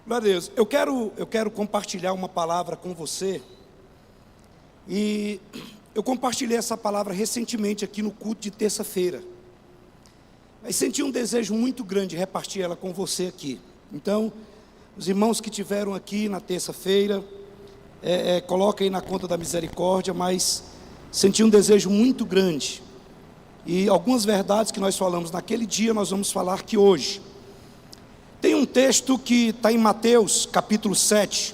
Glória a Deus. Eu quero compartilhar uma palavra com você. E eu compartilhei essa palavra recentemente aqui no culto de terça-feira. Mas senti um desejo muito grande de repartir ela com você aqui. Então, os irmãos que tiveram aqui na terça-feira, coloquem aí na conta da misericórdia, mas senti um desejo muito grande. E algumas verdades que nós falamos naquele dia, nós vamos falar aqui hoje. Tem um texto que está em Mateus capítulo 7.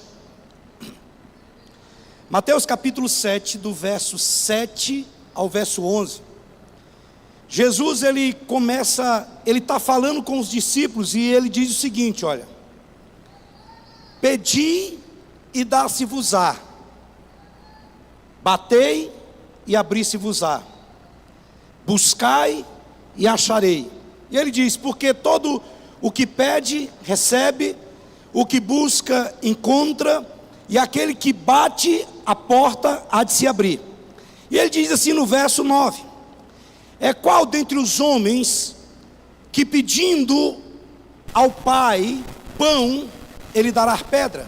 Mateus capítulo 7, do verso 7 ao verso 11. Jesus, ele está falando com os discípulos e ele diz o seguinte, olha: pedi e dar-se-vos-á, batei e abri-se-vos-á, buscai e acharei. E ele diz, porque todo o que pede, recebe, o que busca, encontra, e aquele que bate, a porta há de se abrir. E ele diz assim no verso 9: é qual dentre os homens que pedindo ao pai pão, ele dará pedra?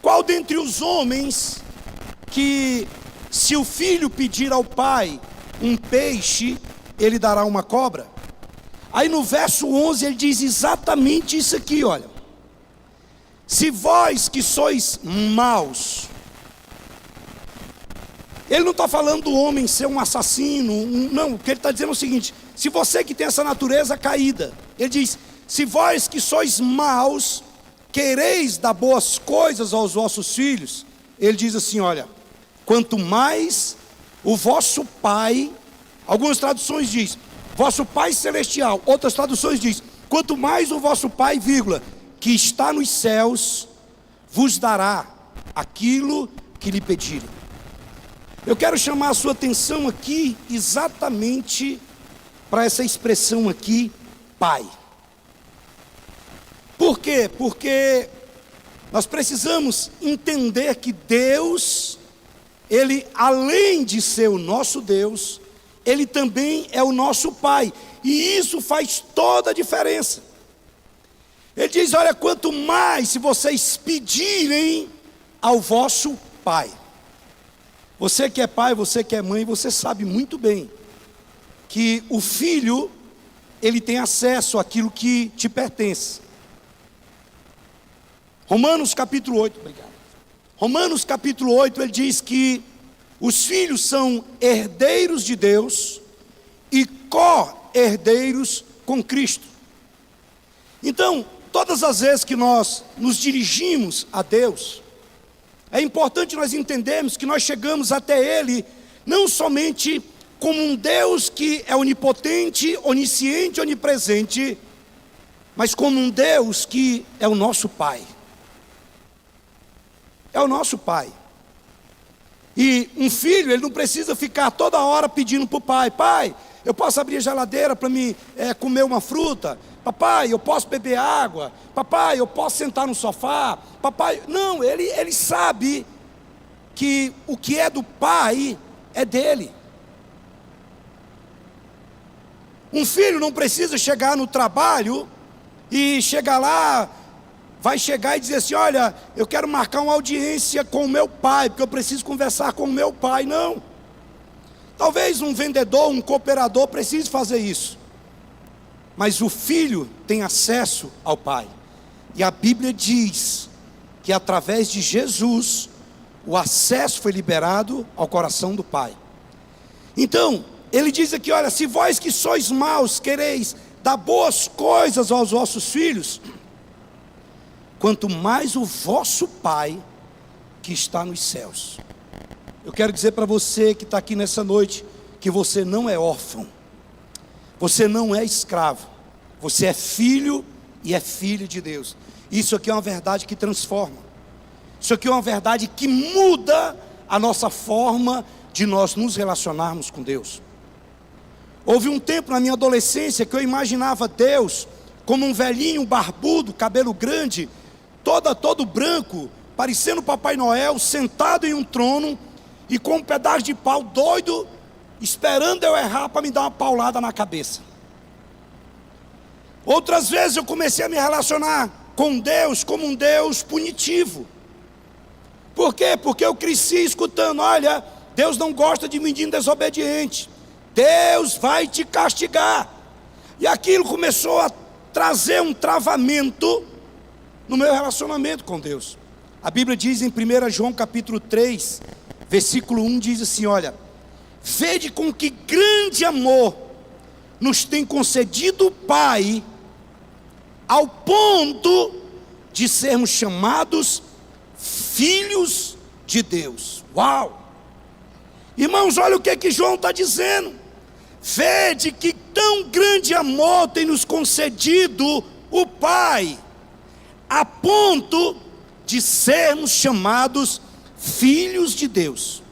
Qual dentre os homens que, se o filho pedir ao pai um peixe, ele dará uma cobra? Aí no verso 11 ele diz exatamente isso aqui, olha: se vós que sois maus. Ele não está falando do homem ser um assassino, não, o que ele está dizendo é o seguinte: se você que tem essa natureza caída, ele diz, se vós que sois maus, quereis dar boas coisas aos vossos filhos, ele diz assim, olha, quanto mais o vosso Pai, algumas traduções diz, vosso Pai Celestial, outras traduções diz, quanto mais o vosso Pai, vírgula, que está nos céus, vos dará aquilo que lhe pedirem. Eu quero chamar a sua atenção aqui, exatamente para essa expressão aqui, Pai. Por quê? Porque nós precisamos entender que Deus, Ele, além de ser o nosso Deus, Ele também é o nosso Pai, e isso faz toda a diferença. Ele diz, olha, quanto mais se vocês pedirem ao vosso Pai. Você que é pai, você que é mãe, você sabe muito bem que o filho, ele tem acesso àquilo que te pertence. Romanos capítulo 8, obrigado. Romanos capítulo 8, ele diz que os filhos são herdeiros de Deus e co-herdeiros com Cristo. Então, todas as vezes que nós nos dirigimos a Deus, é importante nós entendermos que nós chegamos até Ele, não somente como um Deus que é onipotente, onisciente, onipresente, mas como um Deus que é o nosso Pai. É o nosso Pai. E um filho, ele não precisa ficar toda hora pedindo para o pai, pai, eu posso abrir a geladeira para mim comer uma fruta? Papai, eu posso beber água? Papai, eu posso sentar no sofá? Papai, não, ele sabe que o que é do pai é dele. Um filho não precisa chegar no trabalho e chegar lá, vai chegar e dizer assim, olha, eu quero marcar uma audiência com o meu pai, porque eu preciso conversar com o meu pai. Não. Talvez um vendedor, um cooperador precise fazer isso. Mas o filho tem acesso ao pai. E a Bíblia diz que através de Jesus, o acesso foi liberado ao coração do pai. Então, ele diz aqui, olha, se vós que sois maus quereis dar boas coisas aos vossos filhos, quanto mais o vosso Pai que está nos céus. Eu quero dizer para você que está aqui nessa noite, que você não é órfão, você não é escravo, você é filho e é filha de Deus. Isso aqui é uma verdade que transforma, isso aqui é uma verdade que muda a nossa forma de nós nos relacionarmos com Deus. Houve um tempo na minha adolescência que eu imaginava Deus como um velhinho barbudo, cabelo grande, todo branco, parecendo Papai Noel, sentado em um trono e com um pedaço de pau doido, esperando eu errar para me dar uma paulada na cabeça. Outras vezes eu comecei a me relacionar com Deus como um Deus punitivo. Por quê? Porque eu cresci escutando: olha, Deus não gosta de menino desobediente, Deus vai te castigar. E aquilo começou a trazer um travamento no meu relacionamento com Deus. A Bíblia diz em 1 João capítulo 3, versículo 1, diz assim: olha, vede com que grande amor nos tem concedido o Pai, ao ponto de sermos chamados filhos de Deus. Uau! Irmãos, olha o que João está dizendo. Vede que tão grande amor tem nos concedido o Pai, a ponto de sermos chamados filhos de Deus.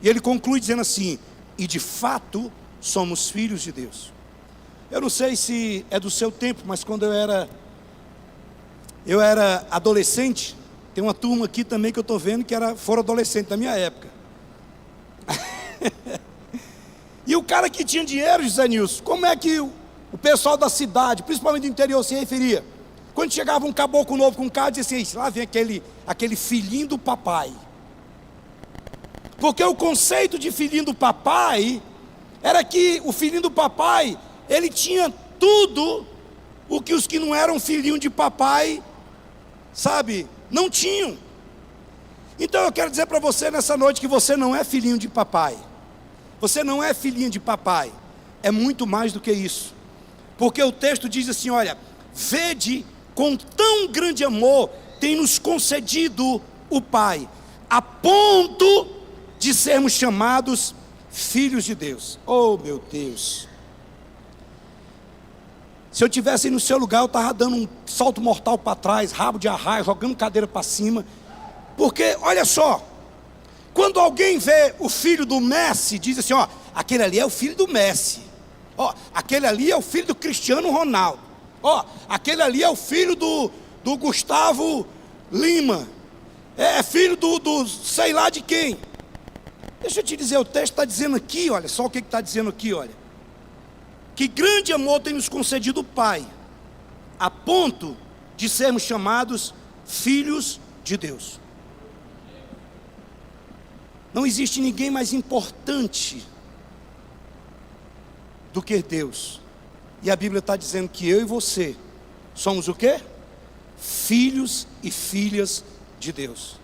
E ele conclui dizendo assim: e de fato somos filhos de Deus. Eu não sei se é do seu tempo, mas quando eu era adolescente, tem uma turma aqui também que eu estou vendo que foram adolescentes da minha época. E o cara que tinha dinheiro, José Nilson, como é que o pessoal da cidade, principalmente do interior, se referia? Quando chegava um caboclo novo com um carro, dizia assim: lá vem aquele filhinho do papai. Porque o conceito de filhinho do papai era que o filhinho do papai, ele tinha tudo o que os que não eram filhinho de papai, sabe, não tinham. Então eu quero dizer para você nessa noite que você não é filhinho de papai. Você não é filhinho de papai. É muito mais do que isso. Porque o texto diz assim: olha, vede com tão grande amor tem nos concedido o Pai, a ponto de sermos chamados filhos de Deus. Oh meu Deus! Se eu tivesse no seu lugar, eu estava dando um salto mortal para trás, rabo de arraia, jogando cadeira para cima. Porque, olha só, quando alguém vê o filho do Messi, diz assim: ó, aquele ali é o filho do Messi. Ó, aquele ali é o filho do Cristiano Ronaldo. Ó, aquele ali é o filho do Gustavo Lima. É filho do sei lá de quem. Deixa eu te dizer, o texto está dizendo aqui, olha só o que está dizendo aqui, olha. Que grande amor tem nos concedido o Pai, a ponto de sermos chamados filhos de Deus. Não existe ninguém mais importante do que Deus. E a Bíblia está dizendo que eu e você somos o quê? Filhos e filhas de Deus.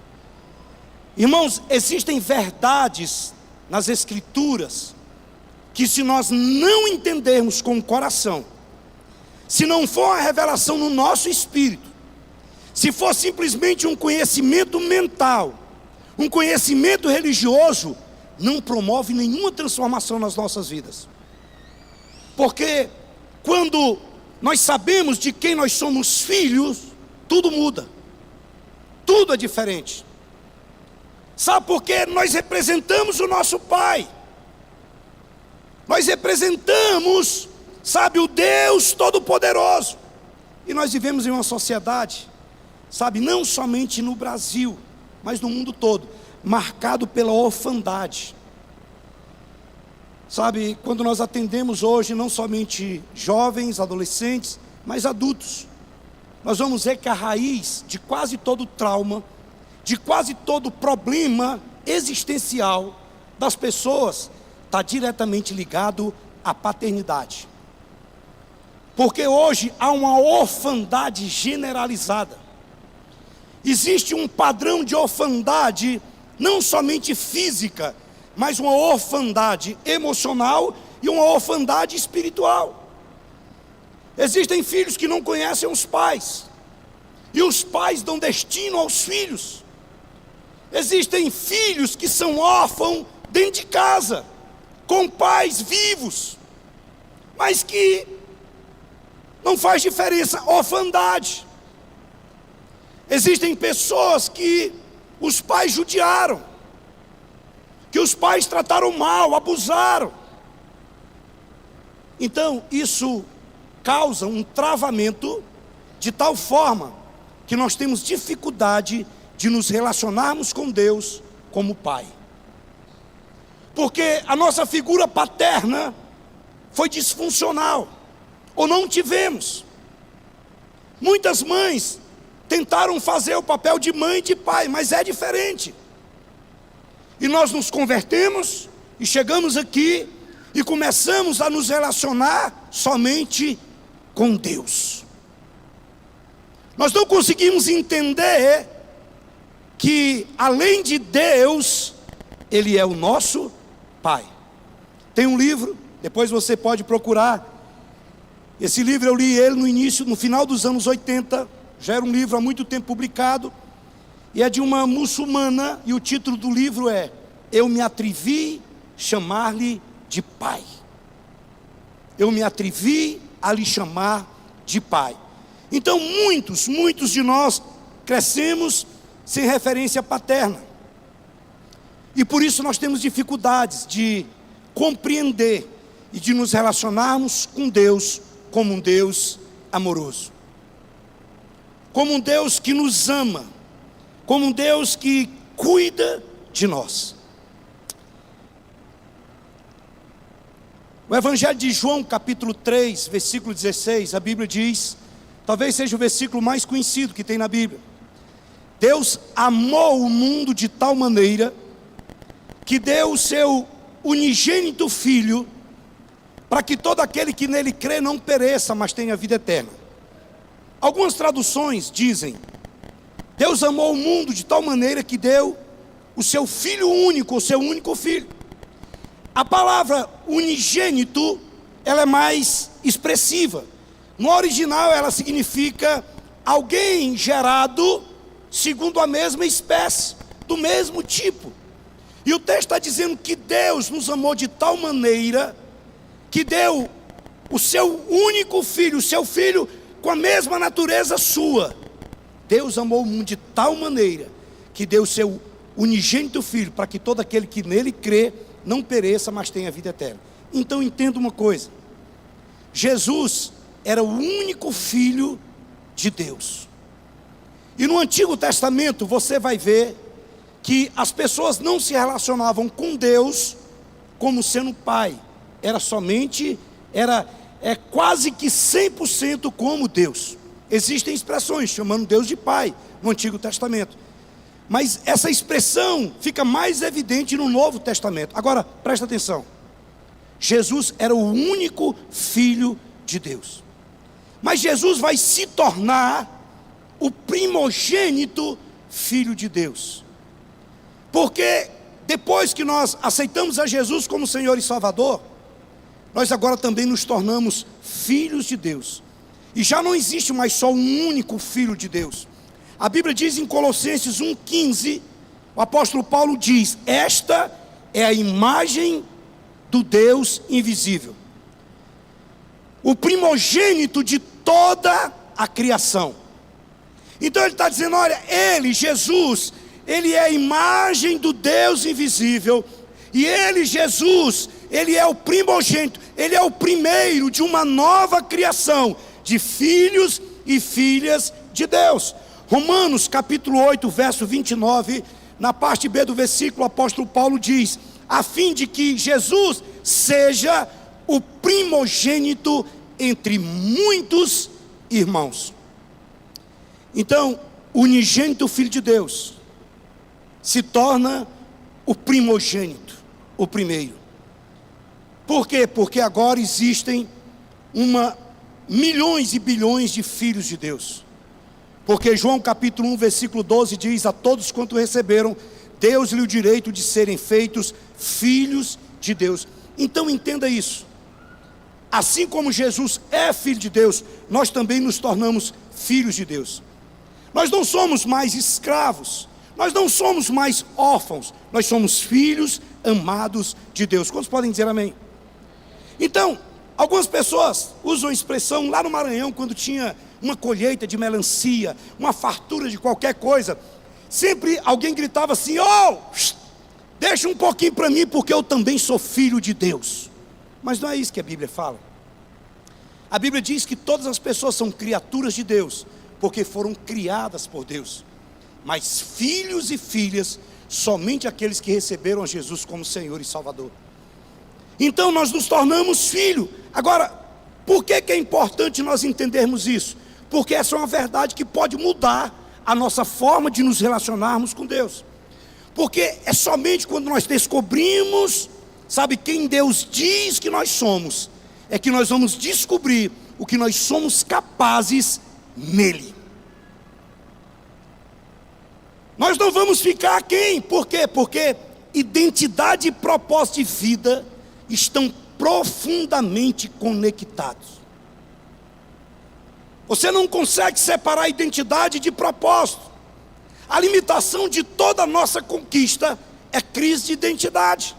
Irmãos, existem verdades nas Escrituras que, se nós não entendermos com o coração, se não for uma revelação no nosso espírito, se for simplesmente um conhecimento mental, um conhecimento religioso, não promove nenhuma transformação nas nossas vidas. Porque quando nós sabemos de quem nós somos filhos, tudo muda, tudo é diferente. Sabe por quê? Nós representamos o nosso Pai. Nós representamos, sabe, o Deus Todo-Poderoso. E nós vivemos em uma sociedade, sabe, não somente no Brasil, mas no mundo todo, marcado pela orfandade. Sabe, quando nós atendemos hoje não somente jovens, adolescentes, mas adultos, nós vamos ver que a raiz de quase todo trauma, de quase todo problema existencial das pessoas, está diretamente ligado à paternidade. Porque hoje há uma orfandade generalizada. Existe um padrão de orfandade, não somente física, mas uma orfandade emocional e uma orfandade espiritual. Existem filhos que não conhecem os pais, e os pais dão destino aos filhos. Existem filhos que são órfãos dentro de casa, com pais vivos, mas que não faz diferença, orfandade. Existem pessoas que os pais judiaram, que os pais trataram mal, abusaram. Então isso causa um travamento de tal forma que nós temos dificuldade de nos relacionarmos com Deus como Pai. Porque a nossa figura paterna foi disfuncional, ou não tivemos. Muitas mães tentaram fazer o papel de mãe e de pai, mas é diferente. E nós nos convertemos e chegamos aqui e começamos a nos relacionar somente com Deus. Nós não conseguimos entender que além de Deus, Ele é o nosso Pai. Tem um livro, depois você pode procurar. Esse livro eu li ele no final dos anos 80, já era um livro há muito tempo publicado, e é de uma muçulmana, e o título do livro é Eu me atrevi a chamar-lhe de Pai. Eu me atrevi a lhe chamar de Pai. Então muitos de nós crescemos sem referência paterna, e por isso nós temos dificuldades de compreender e de nos relacionarmos com Deus como um Deus amoroso, como um Deus que nos ama, como um Deus que cuida de nós. O Evangelho de João, capítulo 3, versículo 16, a Bíblia diz, talvez seja o versículo mais conhecido que tem na Bíblia: Deus amou o mundo de tal maneira que deu o seu unigênito Filho, para que todo aquele que nele crê não pereça, mas tenha vida eterna. Algumas traduções dizem: Deus amou o mundo de tal maneira que deu o seu Filho único, o seu único Filho. A palavra unigênito, ela é mais expressiva. No original ela significa alguém gerado segundo a mesma espécie, do mesmo tipo. E o texto está dizendo que Deus nos amou de tal maneira que deu o seu único Filho, o seu Filho com a mesma natureza sua. Deus amou o mundo de tal maneira que deu o seu unigênito Filho, para que todo aquele que nele crê não pereça, mas tenha vida eterna. Então entenda uma coisa: Jesus era o único Filho de Deus. E no Antigo Testamento você vai ver que as pessoas não se relacionavam com Deus como sendo Pai. É quase que 100% como Deus. Existem expressões chamando Deus de Pai no Antigo Testamento, mas essa expressão fica mais evidente no Novo Testamento. Agora, presta atenção: Jesus era o único Filho de Deus, mas Jesus vai se tornar o primogênito Filho de Deus, porque depois que nós aceitamos a Jesus como Senhor e Salvador, nós agora também nos tornamos filhos de Deus. E já não existe mais só um único Filho de Deus. A Bíblia diz em Colossenses 1,15, o apóstolo Paulo diz: esta é a imagem do Deus invisível, o primogênito de toda a criação. Então ele está dizendo: olha, ele, Jesus, ele é a imagem do Deus invisível, e ele, Jesus, ele é o primogênito, ele é o primeiro de uma nova criação de filhos e filhas de Deus. Romanos capítulo 8, verso 29, na parte B do versículo, o apóstolo Paulo diz: a fim de que Jesus seja o primogênito entre muitos irmãos. Então, o unigênito Filho de Deus se torna o primogênito, o primeiro. Por quê? Porque agora existem milhões e bilhões de filhos de Deus. Porque João capítulo 1, versículo 12 diz: a todos quanto receberam, Deus-lhe o direito de serem feitos filhos de Deus. Então entenda isso: assim como Jesus é Filho de Deus, nós também nos tornamos filhos de Deus. Nós não somos mais escravos, nós não somos mais órfãos, nós somos filhos amados de Deus. Quantos podem dizer amém? Então, algumas pessoas usam a expressão lá no Maranhão, quando tinha uma colheita de melancia, uma fartura de qualquer coisa, sempre alguém gritava assim: oh, deixa um pouquinho para mim, porque eu também sou filho de Deus. Mas não é isso que a Bíblia fala. A Bíblia diz que todas as pessoas são criaturas de Deus, porque foram criadas por Deus. Mas filhos e filhas, somente aqueles que receberam a Jesus como Senhor e Salvador. Então nós nos tornamos filhos. Agora, por que é importante nós entendermos isso? Porque essa é uma verdade que pode mudar a nossa forma de nos relacionarmos com Deus. Porque é somente quando nós descobrimos, sabe, quem Deus diz que nós somos, é que nós vamos descobrir o que nós somos capazes nele. Nós não vamos ficar aquém. Por quê? Porque identidade e propósito de vida estão profundamente conectados. Você não consegue separar identidade de propósito. A limitação de toda a nossa conquista é crise de identidade.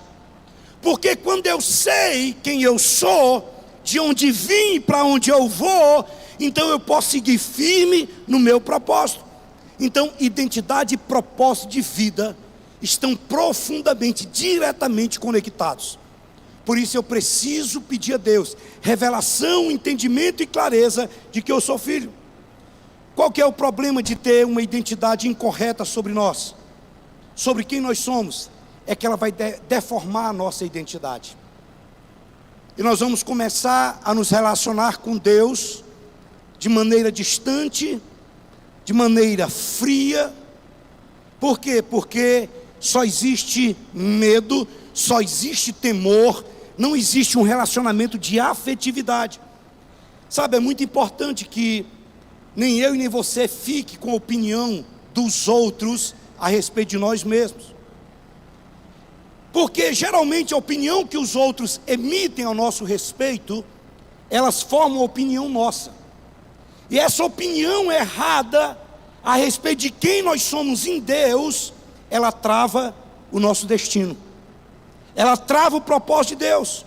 Porque quando eu sei quem eu sou, de onde vim e para onde eu vou, então eu posso seguir firme no meu propósito. Então, identidade e propósito de vida estão profundamente, diretamente conectados. Por isso eu preciso pedir a Deus revelação, entendimento e clareza de que eu sou filho. Qual que é o problema de ter uma identidade incorreta sobre nós? Sobre quem nós somos? É que ela vai deformar a nossa identidade. E nós vamos começar a nos relacionar com Deus de maneira distante, de maneira fria. Por quê? Porque só existe medo, só existe temor, não existe um relacionamento de afetividade. Sabe, é muito importante que nem eu e nem você fique com a opinião dos outros a respeito de nós mesmos. Porque geralmente a opinião que os outros emitem ao nosso respeito, elas formam a opinião nossa. E essa opinião errada a respeito de quem nós somos em Deus, ela trava o nosso destino. Ela trava o propósito de Deus.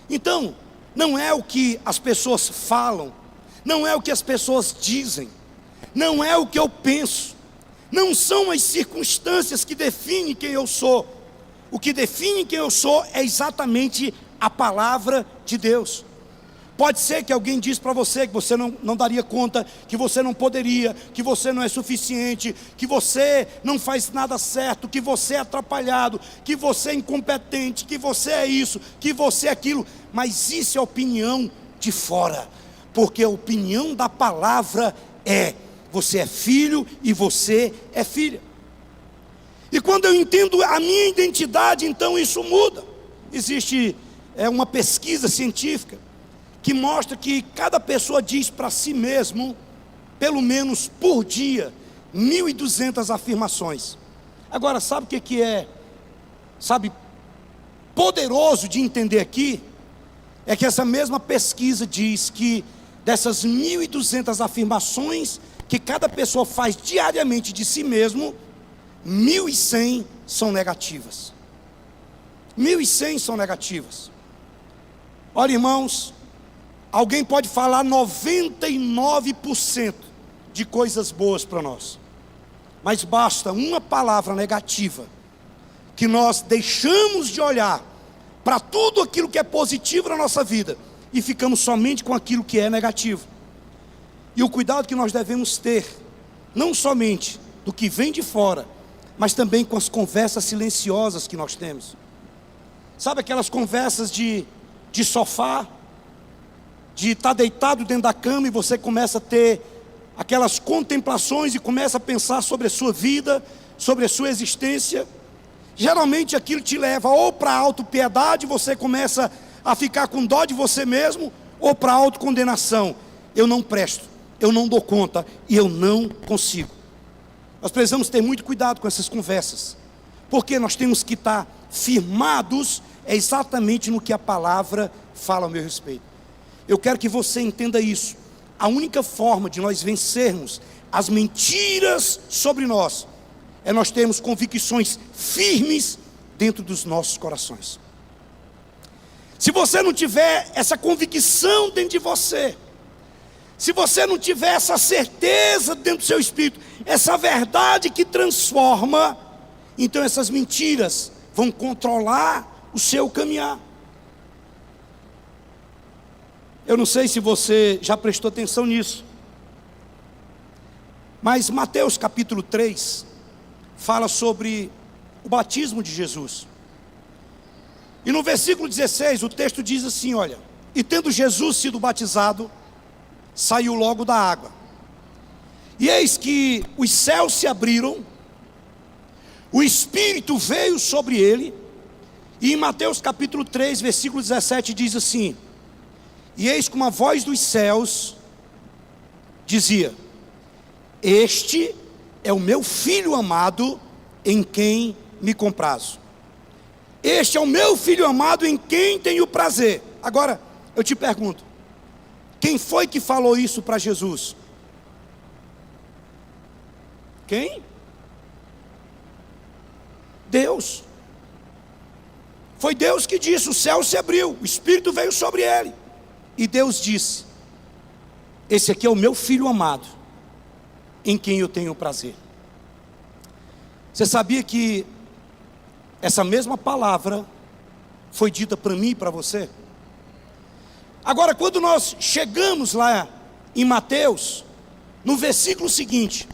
Então, não é o que as pessoas falam, não é o que as pessoas dizem, não é o que eu penso, não são as circunstâncias que definem quem eu sou. O que define quem eu sou é exatamente a palavra de Deus. Pode ser que alguém diz para você que você não daria conta, que você não poderia, que você não é suficiente, que você não faz nada certo, que você é atrapalhado, que você é incompetente, que você é isso, que você é aquilo. Mas isso é opinião de fora, porque a opinião da palavra é: você é filho e você é filha. E quando eu entendo a minha identidade, então isso muda. Existe uma pesquisa científica que mostra que cada pessoa diz para si mesmo, pelo menos por dia, 1.200 afirmações. Agora, sabe o que é, poderoso de entender aqui? É que essa mesma pesquisa diz que dessas 1.200 afirmações que cada pessoa faz diariamente de si mesmo, 1.100 são negativas. 1.100 são negativas. Olha, irmãos, alguém pode falar 99% de coisas boas para nós, mas basta uma palavra negativa, que nós deixamos de olhar para tudo aquilo que é positivo na nossa vida, e ficamos somente com aquilo que é negativo. E o cuidado que nós devemos ter, não somente do que vem de fora, mas também com as conversas silenciosas que nós temos. Sabe aquelas conversas de sofá, de estar deitado dentro da cama e você começa a ter aquelas contemplações e começa a pensar sobre a sua vida, sobre a sua existência. Geralmente aquilo te leva ou para a autopiedade, você começa a ficar com dó de você mesmo, ou para a autocondenação. Eu não presto, eu não dou conta e eu não consigo. Nós precisamos ter muito cuidado com essas conversas, porque nós temos que estar firmados exatamente no que a palavra fala a meu respeito. Eu quero que você entenda isso. A única forma de nós vencermos as mentiras sobre nós é nós termos convicções firmes dentro dos nossos corações. Se você não tiver essa convicção dentro de você, se você não tiver essa certeza dentro do seu espírito, essa verdade que transforma, então essas mentiras vão controlar o seu caminhar. Eu não sei se você já prestou atenção nisso, mas Mateus capítulo 3 fala sobre o batismo de Jesus. E no versículo 16 o texto diz assim, olha: e tendo Jesus sido batizado, saiu logo da água. E eis que os céus se abriram, o Espírito veio sobre ele, e em Mateus capítulo 3, versículo 17 diz assim: e eis que uma voz dos céus dizia: este é o meu filho amado, em quem me comprazo. Este é o meu filho amado, em quem tenho prazer. Agora, eu te pergunto, quem foi que falou isso para Jesus? Quem? Deus. Foi Deus que disse, o céu se abriu, o Espírito veio sobre ele. E Deus disse: esse aqui é o meu filho amado, em quem eu tenho prazer. Você sabia que essa mesma palavra foi dita para mim e para você? Agora, quando nós chegamos lá em Mateus, no versículo seguinte,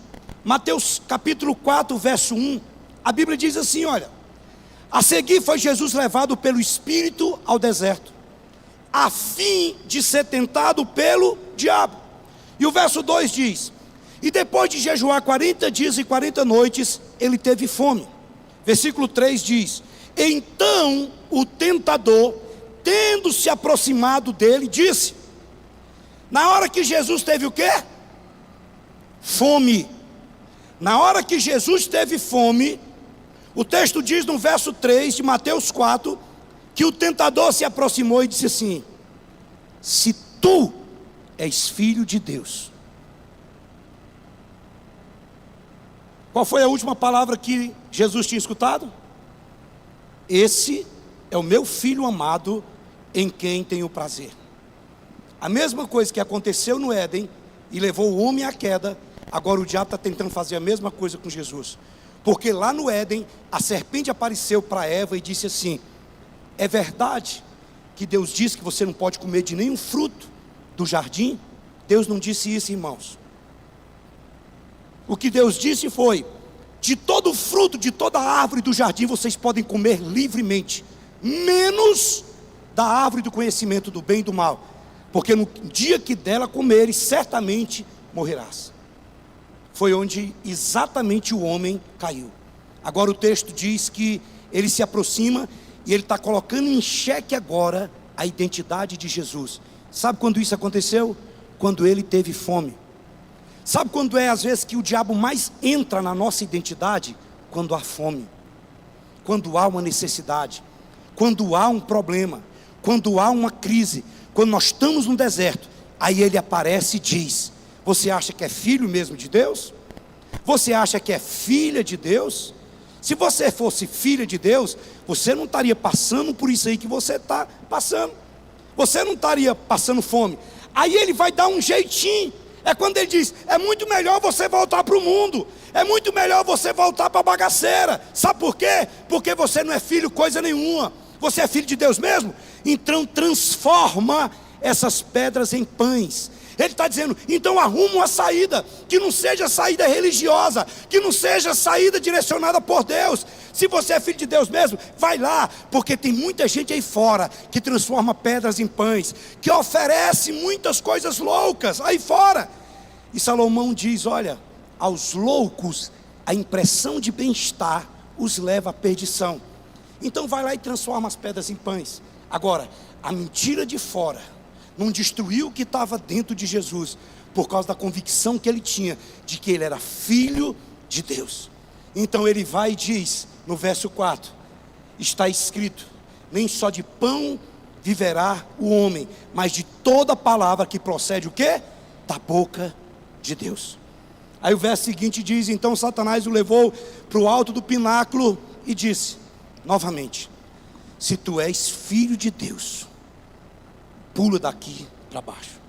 Mateus capítulo 4, verso 1, a Bíblia diz assim, olha: a seguir foi Jesus levado pelo Espírito ao deserto, a fim de ser tentado pelo diabo. E o verso 2 diz: e depois de jejuar 40 dias e 40 noites, ele teve fome. Versículo 3 diz: então o tentador, tendo se aproximado dele, disse... Na hora que Jesus teve o quê? Fome. Na hora que Jesus teve fome, o texto diz no verso 3 de Mateus 4, que o tentador se aproximou e disse assim: se tu és filho de Deus. Qual foi a última palavra que Jesus tinha escutado? Esse é o meu filho amado, em quem tenho prazer. A mesma coisa que aconteceu no Éden e levou o homem à queda, agora o diabo está tentando fazer a mesma coisa com Jesus. Porque lá no Éden, a serpente apareceu para Eva e disse assim: é verdade que Deus disse que você não pode comer de nenhum fruto do jardim? Deus não disse isso, irmãos. O que Deus disse foi: de todo fruto, de toda árvore do jardim vocês podem comer livremente, menos da árvore do conhecimento do bem e do mal, porque no dia que dela comeres, certamente morrerás. Foi onde exatamente o homem caiu. Agora o texto diz que ele se aproxima e ele está colocando em xeque agora a identidade de Jesus. Sabe quando isso aconteceu? Quando ele teve fome. Sabe quando é às vezes que o diabo mais entra na nossa identidade? Quando há fome, quando há uma necessidade, quando há um problema, quando há uma crise, quando nós estamos no deserto. Aí ele aparece e diz: você acha que é filho mesmo de Deus? Você acha que é filha de Deus? Se você fosse filha de Deus, você não estaria passando por isso aí que você está passando. Você não estaria passando fome. Aí ele vai dar um jeitinho. É quando ele diz: é muito melhor você voltar para o mundo, é muito melhor você voltar para a bagaceira. Sabe por quê? Porque você não é filho coisa nenhuma. Você é filho de Deus mesmo? Então transforma essas pedras em pães. Ele está dizendo: então arruma uma saída, que não seja saída religiosa, que não seja saída direcionada por Deus. Se você é filho de Deus mesmo, vai lá, porque tem muita gente aí fora que transforma pedras em pães, que oferece muitas coisas loucas aí fora. E Salomão diz: olha, aos loucos a impressão de bem-estar os leva à perdição. Então vai lá e transforma as pedras em pães. Agora, a mentira de fora não destruiu o que estava dentro de Jesus, por causa da convicção que ele tinha de que ele era filho de Deus. Então ele vai e diz no verso 4: está escrito, nem só de pão viverá o homem, mas de toda palavra que procede o quê? Da boca de Deus. Aí o verso seguinte diz: então Satanás o levou para o alto do pináculo e disse novamente: se tu és filho de Deus, pula daqui para baixo.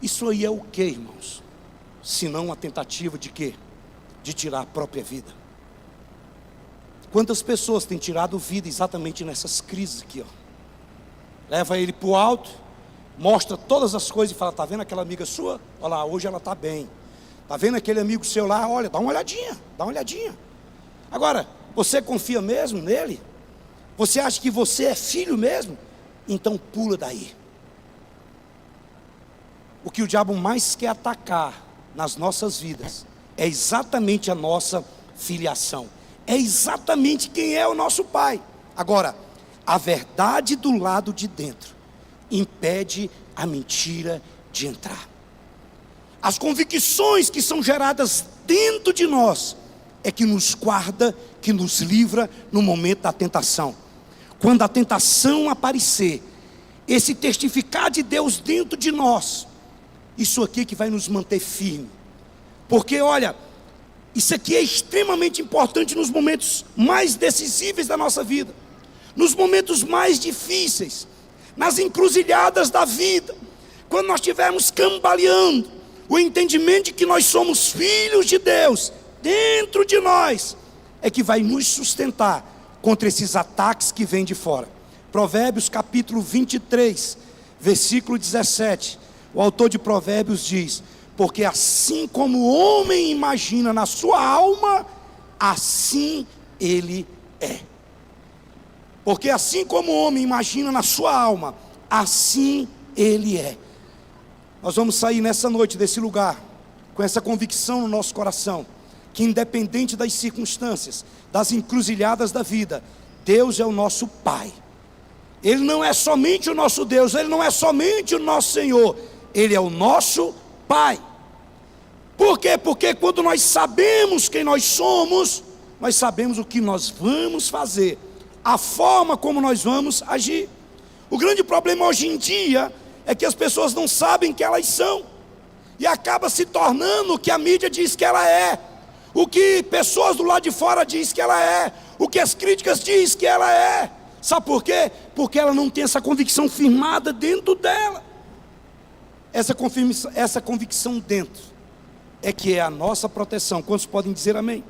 Isso aí é o que, irmãos? Senão uma tentativa de quê? De tirar a própria vida. Quantas pessoas têm tirado vida exatamente nessas crises aqui, ó? Leva ele para o alto, mostra todas as coisas e fala: está vendo aquela amiga sua? Olha lá, hoje ela está bem. Está vendo aquele amigo seu lá? Olha, dá uma olhadinha, dá uma olhadinha. Agora, você confia mesmo nele? Você acha que você é filho mesmo? Então pula daí. O que o diabo mais quer atacar nas nossas vidas é exatamente a nossa filiação, é exatamente quem é o nosso Pai. Agora, a verdade do lado de dentro impede a mentira de entrar. As convicções que são geradas dentro de nós é que nos guarda, que nos livra no momento da tentação. Quando a tentação aparecer, esse testificar de Deus dentro de nós, isso aqui que vai nos manter firme. Porque olha, isso aqui é extremamente importante nos momentos mais decisivos da nossa vida, nos momentos mais difíceis, nas encruzilhadas da vida, quando nós estivermos cambaleando, o entendimento de que nós somos filhos de Deus dentro de nós é que vai nos sustentar contra esses ataques que vêm de fora. Provérbios capítulo 23, versículo 17, o autor de Provérbios diz: porque assim como o homem imagina na sua alma, assim ele é. Porque assim como o homem imagina na sua alma, assim ele é. Nós vamos sair nessa noite desse lugar com essa convicção no nosso coração, que independente das circunstâncias, das encruzilhadas da vida, Deus é o nosso Pai. Ele não é somente o nosso Deus, Ele não é somente o nosso Senhor, Ele é o nosso Pai. Por quê? Porque quando nós sabemos quem nós somos, nós sabemos o que nós vamos fazer, a forma como nós vamos agir. O grande problema hoje em dia é que as pessoas não sabem que elas são, e acaba se tornando o que a mídia diz que ela é, o que pessoas do lado de fora diz que ela é, o que as críticas diz que ela é. Sabe por quê? Porque ela não tem essa convicção firmada dentro dela. Essa convicção dentro é que é a nossa proteção. Quantos podem dizer amém?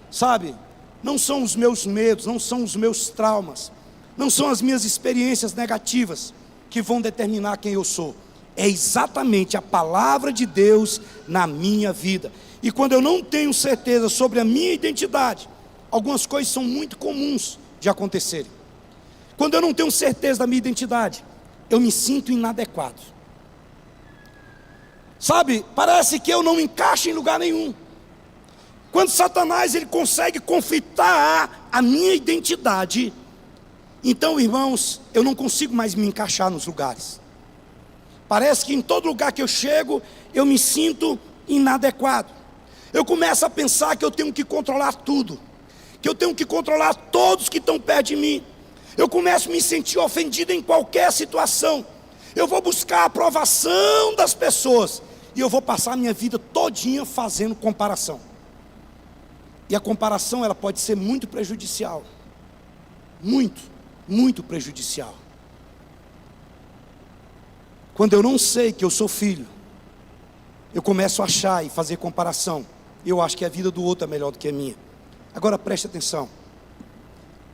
Sabe, não são os meus medos, não são os meus traumas, não são as minhas experiências negativas que vão determinar quem eu sou. É exatamente a palavra de Deus na minha vida. E quando eu não tenho certeza sobre a minha identidade, algumas coisas são muito comuns de acontecerem. Quando eu não tenho certeza da minha identidade, eu me sinto inadequado. Sabe, parece que eu não me encaixo em lugar nenhum. Quando Satanás ele consegue conflitar a minha identidade, então, irmãos, eu não consigo mais me encaixar nos lugares. Parece que em todo lugar que eu chego, eu me sinto inadequado. Eu começo a pensar que eu tenho que controlar tudo, que eu tenho que controlar todos que estão perto de mim. Eu começo a me sentir ofendido em qualquer situação. Eu vou buscar a aprovação das pessoas, e eu vou passar a minha vida todinha fazendo comparação. E a comparação, ela pode ser muito prejudicial. Muito prejudicial. Quando eu não sei que eu sou filho, eu começo a achar e fazer comparação. Eu acho que a vida do outro é melhor do que a minha. Agora preste atenção.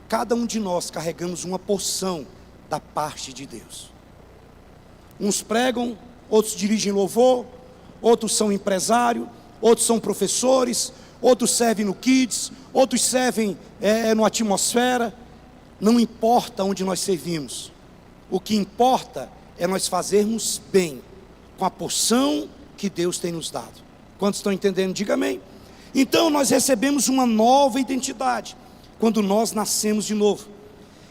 Cada um de nós carregamos uma porção da parte de Deus. Uns pregam, outros dirigem louvor, outros são empresários, outros são professores, outros servem no Kids, outros servem no Atmosfera. Não importa onde nós servimos, o que importa é nós fazermos bem, com a porção que Deus tem nos dado. Quantos estão entendendo? Diga amém. Então nós recebemos uma nova identidade, quando nós nascemos de novo.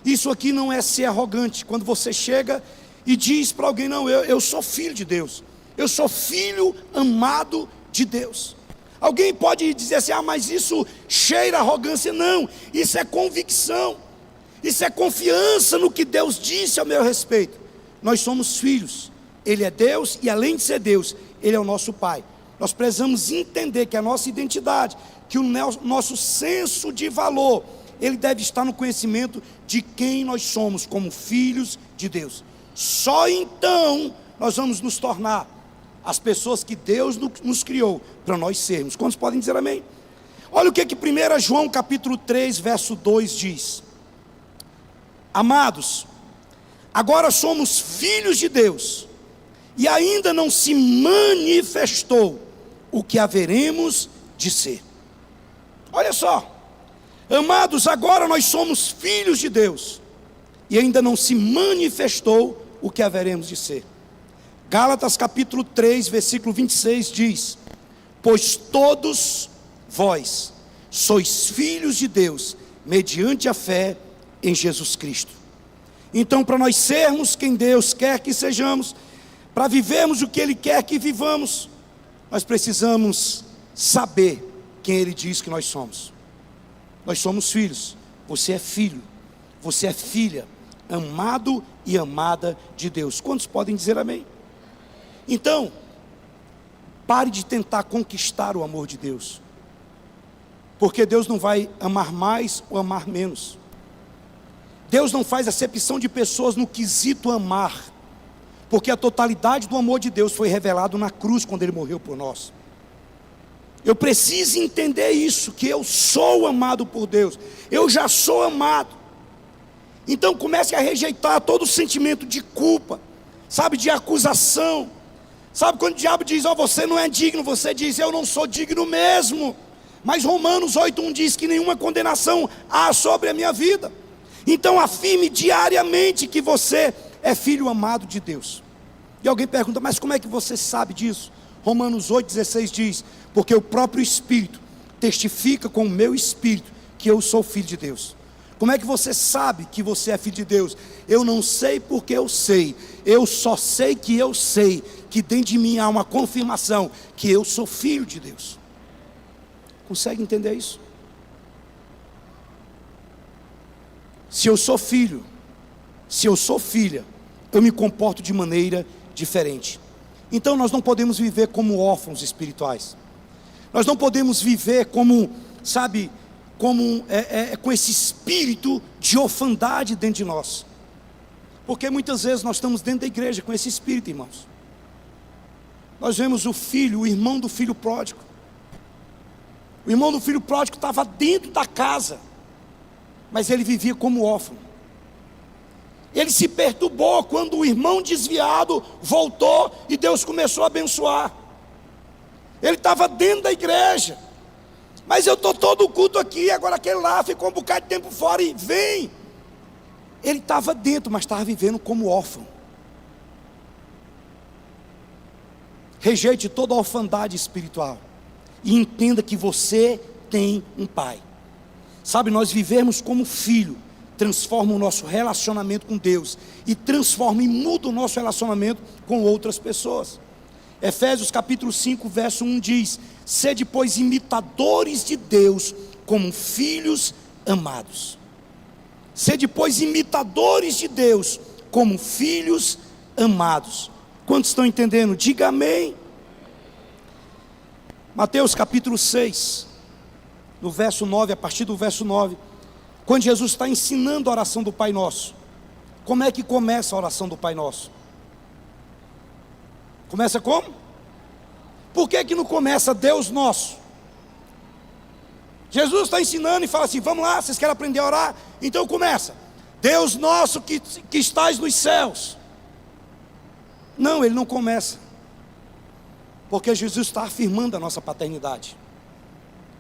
Isso aqui não é ser arrogante, quando você chega e diz para alguém: não, eu sou filho de Deus, eu sou filho amado de Deus. Alguém pode dizer assim: ah, mas isso cheira arrogância. Não, isso é convicção, isso é confiança no que Deus disse a meu respeito. Nós somos filhos, Ele é Deus, e além de ser Deus, Ele é o nosso Pai. Nós precisamos entender que a nossa identidade, que o nosso senso de valor, ele deve estar no conhecimento de quem nós somos como filhos de Deus. Só então nós vamos nos tornar as pessoas que Deus nos criou para nós sermos. Quantos podem dizer amém? Olha o que 1 João capítulo 3, verso 2 diz: amados, agora somos filhos de Deus, e ainda não se manifestou o que haveremos de ser. Olha só, amados, agora nós somos filhos de Deus, e ainda não se manifestou o que haveremos de ser. Gálatas capítulo 3, versículo 26 diz: pois todos vós sois filhos de Deus, mediante a fé em Jesus Cristo. Então, para nós sermos quem Deus quer que sejamos, para vivermos o que Ele quer que vivamos, nós precisamos saber quem Ele diz que nós somos. Nós somos filhos. Você é filho, você é filha, amado e amada de Deus. Quantos podem dizer amém? Então, pare de tentar conquistar o amor de Deus, porque Deus não vai amar mais ou amar menos. Deus não faz acepção de pessoas no quesito amar, porque a totalidade do amor de Deus foi revelado na cruz quando Ele morreu por nós. Eu preciso entender isso, que eu sou amado por Deus, eu já sou amado. Então comece a rejeitar todo o sentimento de culpa, sabe, de acusação. Sabe quando o diabo diz, você não é digno, você diz, eu não sou digno mesmo. Mas Romanos 8:1 diz que nenhuma condenação há sobre a minha vida. Então afirme diariamente que você é filho amado de Deus. E alguém pergunta, mas como é que você sabe disso? Romanos 8:16 diz, porque o próprio Espírito testifica com o meu Espírito que eu sou filho de Deus. Como é que você sabe que você é filho de Deus? Eu não sei porque eu sei, eu só sei que eu sei, que dentro de mim há uma confirmação que eu sou filho de Deus. Consegue entender isso? Se eu sou filho, se eu sou filha, eu me comporto de maneira diferente. Então nós não podemos viver como órfãos espirituais. Nós não podemos viver como, sabe, com esse espírito de orfandade dentro de nós. Porque muitas vezes nós estamos dentro da igreja com esse espírito, irmãos. Nós vemos o filho, o irmão do filho pródigo. O irmão do filho pródigo estava dentro da casa, mas ele vivia como órfão. Ele se perturbou quando o irmão desviado voltou e Deus começou a abençoar. Ele estava dentro da igreja, mas eu estou todo o culto aqui, agora aquele lá ficou um bocado de tempo fora e vem. Ele estava dentro, mas estava vivendo como órfão. Rejeite toda a orfandade espiritual e entenda que você tem um pai. Sabe, nós vivemos como filho transforma o nosso relacionamento com Deus e transforma e muda o nosso relacionamento com outras pessoas. Efésios capítulo 5 verso 1 diz, sede pois imitadores de Deus como filhos amados. Sede pois imitadores de Deus como filhos amados. Quantos estão entendendo? Diga amém. Mateus capítulo 6, no verso 9, a partir do verso 9, quando Jesus está ensinando a oração do Pai Nosso. Como é que começa a oração do Pai Nosso? Começa como? Por que não começa Deus Nosso? Jesus está ensinando e fala assim, vamos lá, vocês querem aprender a orar? Então começa, Deus Nosso que estás nos céus. Não, ele não começa, porque Jesus está afirmando a nossa paternidade.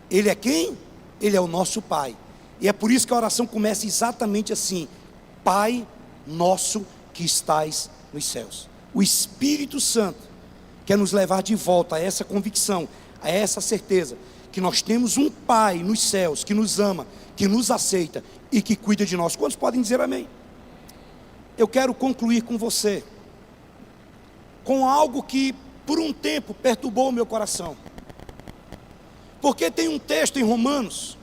Ele é quem? Ele é o nosso Pai. E é por isso que a oração começa exatamente assim, Pai Nosso que estais nos céus. O Espírito Santo quer nos levar de volta a essa convicção, a essa certeza, que nós temos um Pai nos céus, que nos ama, que nos aceita e que cuida de nós. Quantos podem dizer amém? Eu quero concluir com você, com algo que por um tempo perturbou o meu coração. Porque tem um texto em Romanos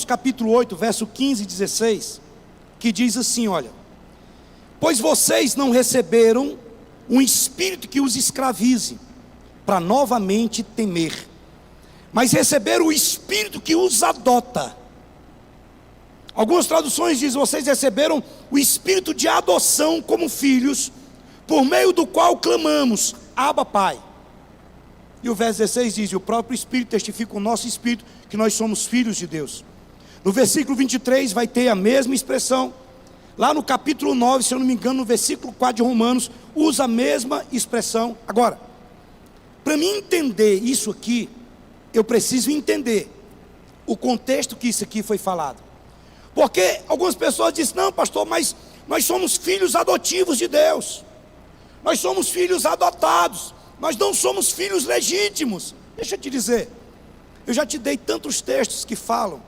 capítulo 8, verso 15 e 16, que diz assim, olha, pois vocês não receberam um espírito que os escravize, para novamente temer, mas receberam o espírito que os adota. Algumas traduções dizem, vocês receberam o espírito de adoção como filhos, por meio do qual clamamos, Abba Pai. E o verso 16 diz, e o próprio Espírito testifica com o nosso espírito, que nós somos filhos de Deus. No versículo 23 vai ter a mesma expressão. Lá no capítulo 9, se eu não me engano, no versículo 4 de Romanos, usa a mesma expressão. Agora, para mim entender isso aqui, eu preciso entender o contexto que isso aqui foi falado. Porque algumas pessoas dizem, não pastor, mas nós somos filhos adotivos de Deus. Nós somos filhos adotados. Nós não somos filhos legítimos. Deixa eu te dizer, eu já te dei tantos textos que falam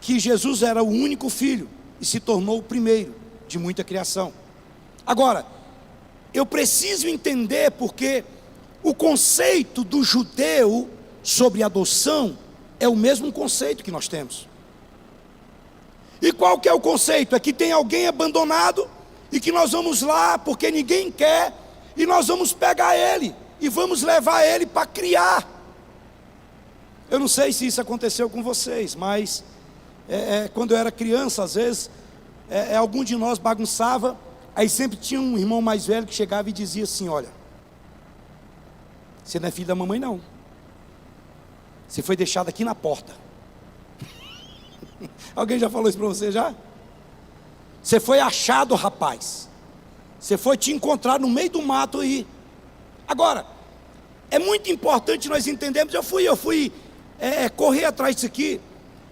que Jesus era o único filho e se tornou o primeiro de muita criação. Agora, eu preciso entender porque o conceito do judeu sobre adoção é o mesmo conceito que nós temos. E qual que é o conceito? É que tem alguém abandonado e que nós vamos lá porque ninguém quer e nós vamos pegar ele e vamos levar ele para criar. Eu não sei se isso aconteceu com vocês, mas quando eu era criança, às vezes, algum de nós bagunçava, aí sempre tinha um irmão mais velho que chegava e dizia assim: olha, você não é filho da mamãe não, você foi deixado aqui na porta. Alguém já falou isso para você já? Você foi achado, rapaz, você foi te encontrar no meio do mato aí. Agora, é muito importante nós entendermos, eu fui correr atrás disso aqui.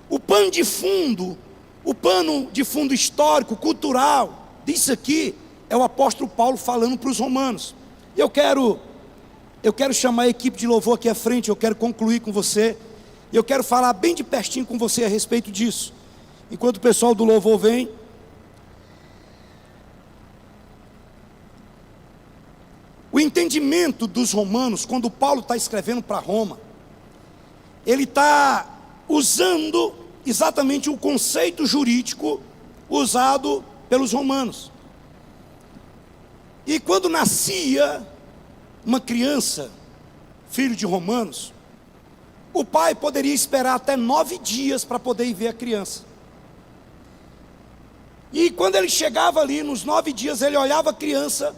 O pano de fundo histórico, cultural, disso aqui, é o apóstolo Paulo falando para os romanos. E eu quero chamar a equipe de louvor aqui à frente, eu quero concluir com você, e eu quero falar bem de pertinho com você a respeito disso. Enquanto o pessoal do louvor vem, o entendimento dos romanos, quando Paulo está escrevendo para Roma, ele está usando exatamente o conceito jurídico usado pelos romanos. E quando nascia uma criança, filho de romanos, o pai poderia esperar até 9 dias para poder ir ver a criança. E quando ele chegava ali, nos 9 dias, ele olhava a criança,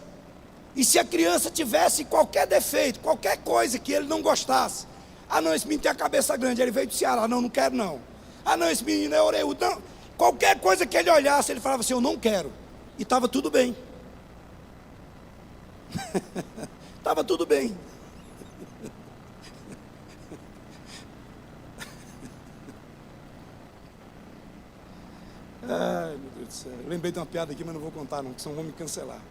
e se a criança tivesse qualquer defeito, qualquer coisa que ele não gostasse, ah não, esse menino tem a cabeça grande, ele veio do Ceará, não quero não. Ah não, esse menino é orelhudo, não. Qualquer coisa que ele olhasse, ele falava assim: eu não quero. E estava tudo bem. Estava tudo bem. Ai, meu Deus do céu. Eu lembrei de uma piada aqui, mas não vou contar não, porque senão vão me cancelar.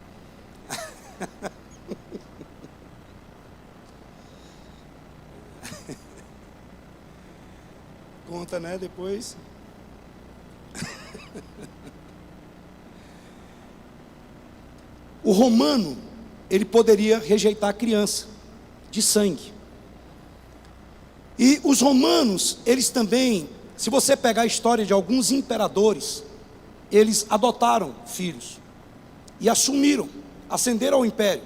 Conta, né, depois. O romano, ele poderia rejeitar a criança de sangue. E os romanos, eles também, se você pegar a história de alguns imperadores, eles adotaram filhos e assumiram, ascenderam ao império,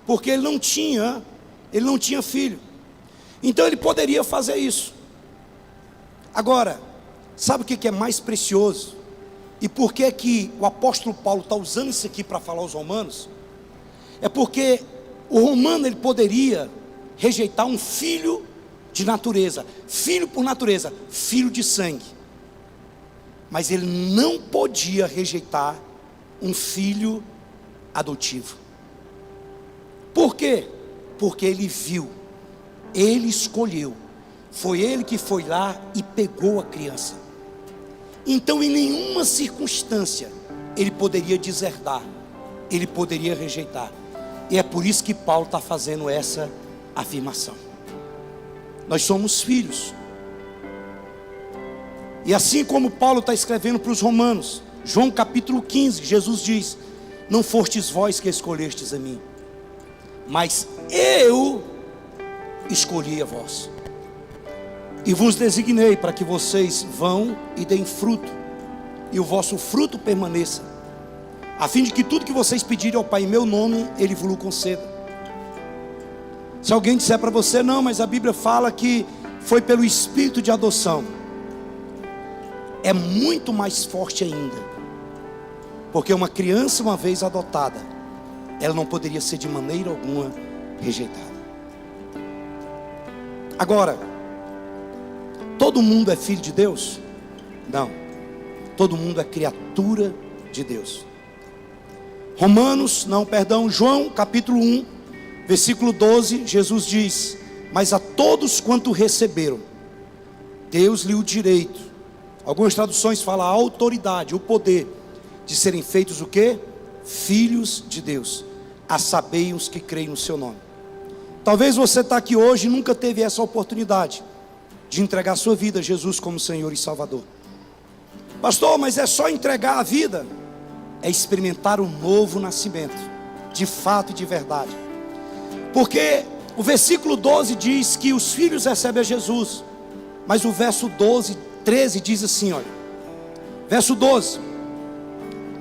porque ele não tinha filho. Então ele poderia fazer isso. Agora, sabe o que é mais precioso? E por que que o apóstolo Paulo está usando isso aqui para falar aos romanos? É porque o romano, ele poderia rejeitar um filho de natureza, filho por natureza, filho de sangue, mas ele não podia rejeitar um filho adotivo. Por quê? Porque ele viu, ele escolheu, foi ele que foi lá e pegou a criança. Então em nenhuma circunstância ele poderia deserdar, ele poderia rejeitar. E é por isso que Paulo está fazendo essa afirmação. Nós somos filhos. E assim como Paulo está escrevendo para os romanos, João capítulo 15, Jesus diz: não fostes vós que escolhestes a mim, mas eu escolhi a vós, e vos designei para que vocês vão e deem fruto, e o vosso fruto permaneça, a fim de que tudo que vocês pedirem ao Pai em meu nome, Ele vos conceda. Se alguém disser para você: não, mas a Bíblia fala que foi pelo Espírito de adoção, é muito mais forte ainda, porque uma criança, uma vez adotada, ela não poderia ser de maneira alguma rejeitada. Agora, todo mundo é filho de Deus? Não, todo mundo é criatura de Deus. João capítulo 1, versículo 12, Jesus diz: mas a todos quanto receberam, Deus-lhe o direito, algumas traduções falam a autoridade, o poder, de serem feitos o quê? Filhos de Deus, a saber os que creem no seu nome. Talvez você está aqui hoje e nunca teve essa oportunidade de entregar sua vida a Jesus como Senhor e Salvador. Pastor, mas é só entregar a vida? É experimentar o novo nascimento, de fato e de verdade. Porque o versículo 12 diz que os filhos recebem a Jesus, mas o verso 13 diz assim, olha. Verso 12: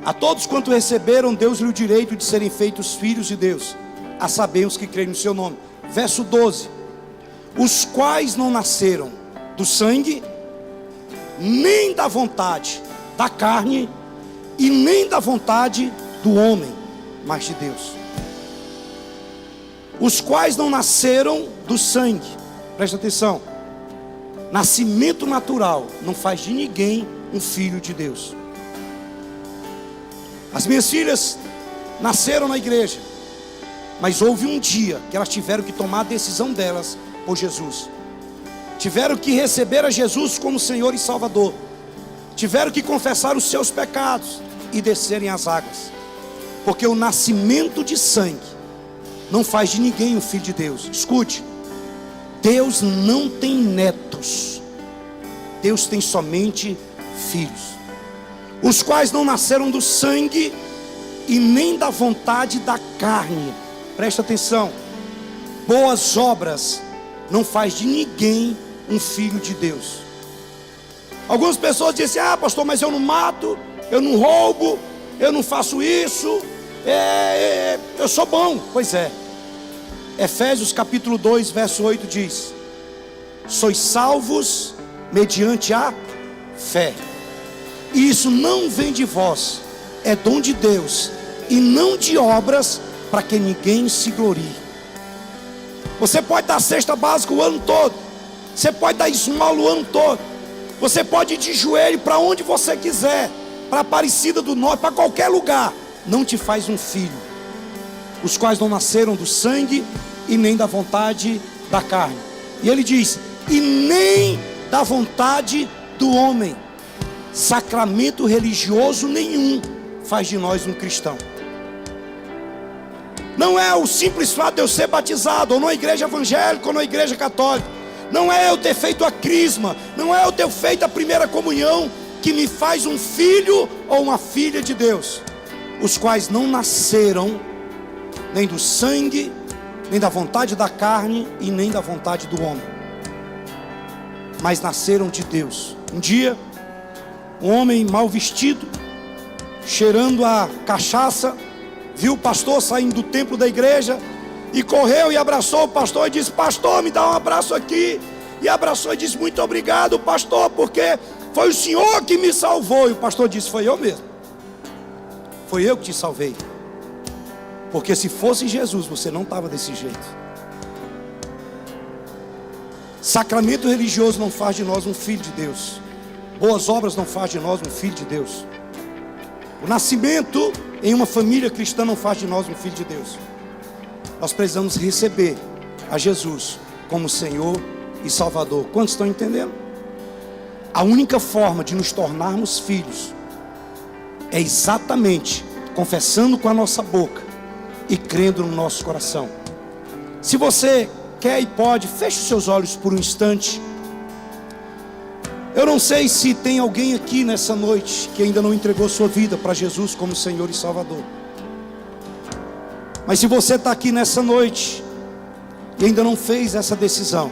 a todos quanto receberam, deu-lhe o direito de serem feitos filhos de Deus, a saber os que creem no seu nome. Verso 12: os quais não nasceram do sangue, nem da vontade da carne, e nem da vontade do homem, mas de Deus. Os quais não nasceram do sangue. Presta atenção. Nascimento natural não faz de ninguém um filho de Deus. As minhas filhas nasceram na igreja, mas houve um dia que elas tiveram que tomar a decisão delas por Jesus. Tiveram que receber a Jesus como Senhor e Salvador. Tiveram que confessar os seus pecados e descerem as águas. Porque o nascimento de sangue não faz de ninguém um filho de Deus. Escute, Deus não tem netos, Deus tem somente filhos, os quais não nasceram do sangue e nem da vontade da carne. Presta atenção, boas obras não faz de ninguém um filho de Deus. Algumas pessoas dizem assim: ah, pastor, mas eu não mato, eu não roubo, eu não faço isso, eu sou bom. Pois é, Efésios capítulo 2 verso 8 diz: sois salvos mediante a fé, e isso não vem de vós, é dom de Deus, e não de obras, para que ninguém se glorie. Você pode dar cesta básica o ano todo, você pode dar esmola o ano todo, você pode ir de joelho para onde você quiser, para Aparecida do Norte, para qualquer lugar, não te faz um filho. Os quais não nasceram do sangue e nem da vontade da carne. E ele diz: e nem da vontade do homem. Sacramento religioso nenhum faz de nós um cristão. Não é o simples fato de eu ser batizado, ou numa igreja evangélica, ou numa igreja católica. Não é eu ter feito a crisma, não é eu ter feito a primeira comunhão, que me faz um filho ou uma filha de Deus. Os quais não nasceram nem do sangue, nem da vontade da carne, e nem da vontade do homem, mas nasceram de Deus. Um dia, um homem mal vestido, cheirando a cachaça, viu o pastor saindo do templo da igreja, e correu e abraçou o pastor e disse: pastor, me dá um abraço aqui. E abraçou e disse: muito obrigado, pastor, porque foi o senhor que me salvou. E o pastor disse: foi eu mesmo, foi eu que te salvei, porque se fosse Jesus, você não estava desse jeito. Sacramento religioso não faz de nós um filho de Deus. Boas obras não faz de nós um filho de Deus. O nascimento em uma família cristã não faz de nós um filho de Deus. Nós precisamos receber a Jesus como Senhor e Salvador. Quantos estão entendendo? A única forma de nos tornarmos filhos é exatamente confessando com a nossa boca e crendo no nosso coração. Se você quer e pode, feche os seus olhos por um instante. Eu não sei se tem alguém aqui nessa noite que ainda não entregou sua vida para Jesus como Senhor e Salvador. Mas se você está aqui nessa noite e ainda não fez essa decisão,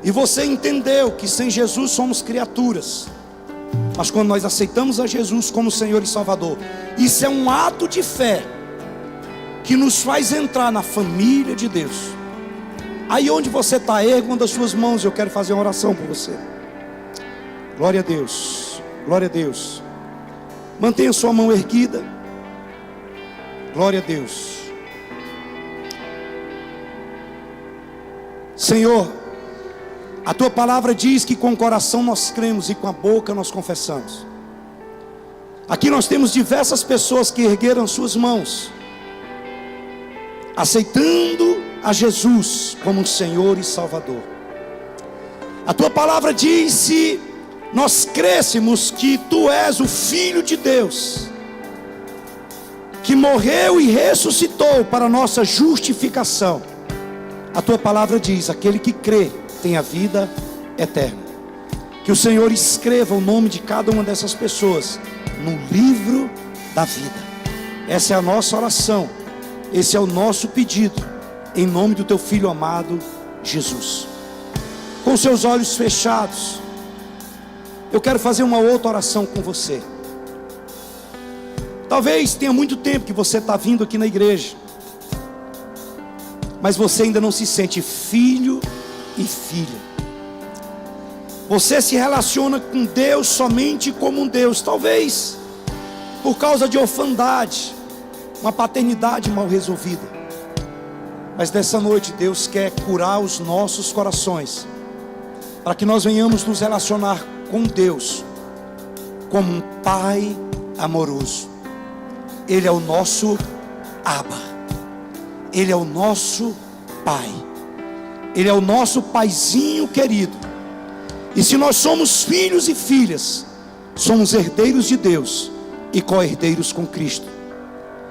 e você entendeu que sem Jesus somos criaturas, mas quando nós aceitamos a Jesus como Senhor e Salvador, isso é um ato de fé que nos faz entrar na família de Deus. Aí onde você está, erga uma das suas mãos, eu quero fazer uma oração por você. Glória a Deus, glória a Deus. Mantenha sua mão erguida. Glória a Deus. Senhor, a tua palavra diz que com o coração nós cremos e com a boca nós confessamos. Aqui nós temos diversas pessoas que ergueram suas mãos, aceitando a Jesus como Senhor e Salvador. A tua palavra diz: se nós crêssemos que tu és o Filho de Deus, que morreu e ressuscitou para nossa justificação, A tua palavra diz: aquele que crê tem a vida eterna. Que o Senhor escreva o nome de cada uma dessas pessoas no livro da vida. Essa é a nossa oração, esse é o nosso pedido, em nome do teu Filho amado, Jesus. Com seus olhos fechados, eu quero fazer uma outra oração com você. Talvez tenha muito tempo que você está vindo aqui na igreja, mas você ainda não se sente filho e filha. Você se relaciona com Deus somente como um Deus, talvez por causa de orfandade, uma paternidade mal resolvida. Mas nessa noite Deus quer curar os nossos corações, para que nós venhamos nos relacionar com Deus como um Pai amoroso. Ele é o nosso Abba, Ele é o nosso Pai, Ele é o nosso Paizinho querido. E se nós somos filhos e filhas, somos herdeiros de Deus e co-herdeiros com Cristo.